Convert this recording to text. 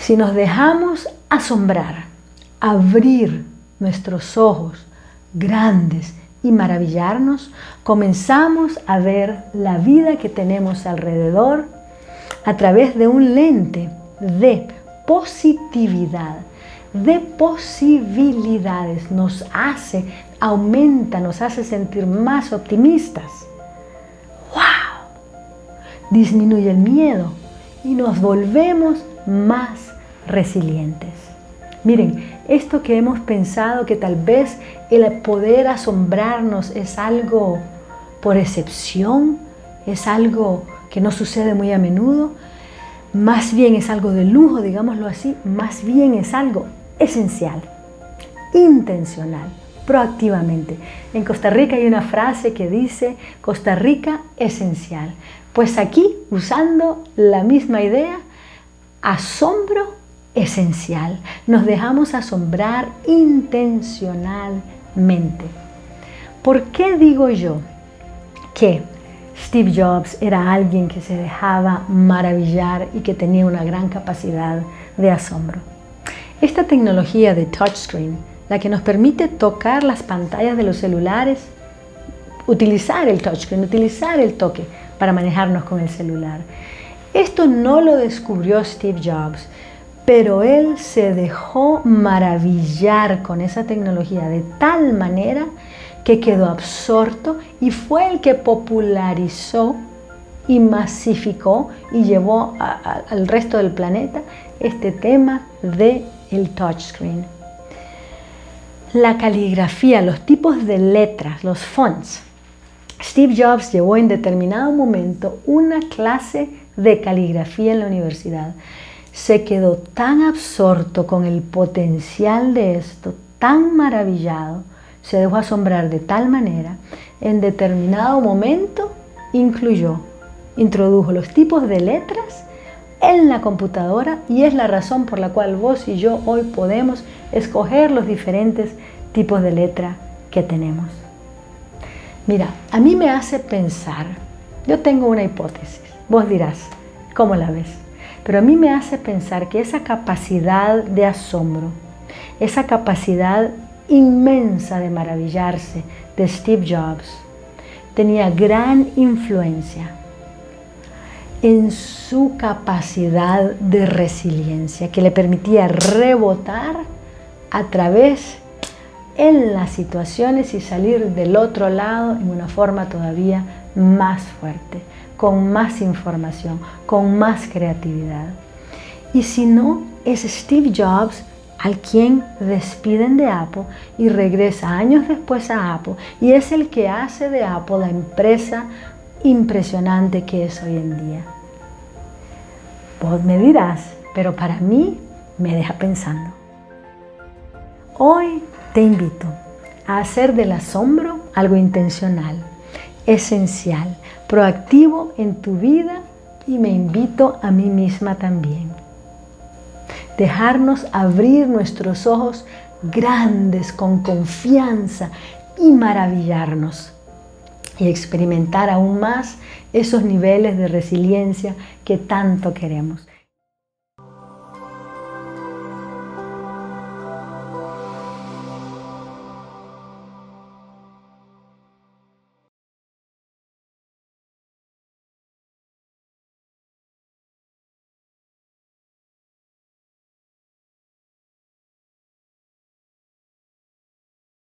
Si nos dejamos asombrar, abrir nuestros ojos grandes y maravillarnos, comenzamos a ver la vida que tenemos alrededor a través de un lente de positividad, de posibilidades. Nos aumenta, nos hace sentir más optimistas. ¡Wow! Disminuye el miedo y nos volvemos más resilientes. Miren, esto que hemos pensado que tal vez el poder asombrarnos es algo por excepción, es algo que no sucede muy a menudo, más bien es algo de lujo, digámoslo así, más bien es algo esencial, intencional, proactivamente. En Costa Rica hay una frase que dice, Costa Rica esencial. Pues aquí, usando la misma idea, asombro esencial. Nos dejamos asombrar intencionalmente. ¿Por qué digo yo que Steve Jobs era alguien que se dejaba maravillar y que tenía una gran capacidad de asombro? Esta tecnología de touchscreen, la que nos permite tocar las pantallas de los celulares, utilizar el touchscreen, utilizar el toque para manejarnos con el celular. Esto no lo descubrió Steve Jobs, pero él se dejó maravillar con esa tecnología de tal manera que quedó absorto y fue el que popularizó y masificó y llevó al resto del planeta este tema del touchscreen. La caligrafía, los tipos de letras, los fonts. Steve Jobs llevó en determinado momento una clase de caligrafía en la universidad. Se quedó tan absorto con el potencial de esto, tan maravillado, se dejó asombrar de tal manera, en determinado momento introdujo los tipos de letras en la computadora y es la razón por la cual vos y yo hoy podemos escoger los diferentes tipos de letra que tenemos. Mira, a mí me hace pensar, yo tengo una hipótesis, vos dirás, ¿cómo la ves? Pero a mí me hace pensar que esa capacidad de asombro, esa capacidad inmensa de maravillarse de Steve Jobs, tenía gran influencia en su capacidad de resiliencia que le permitía rebotar a través en las situaciones y salir del otro lado en una forma todavía más fuerte, con más información, con más creatividad. Y si no, es Steve Jobs al quien despiden de Apple y regresa años después a Apple y es el que hace de Apple la empresa impresionante que es hoy en día. Vos me dirás, pero para mí me deja pensando. Hoy te invito a hacer del asombro algo intencional, esencial, proactivo en tu vida y me invito a mí misma también. Dejarnos abrir nuestros ojos grandes con confianza y maravillarnos y experimentar aún más esos niveles de resiliencia que tanto queremos.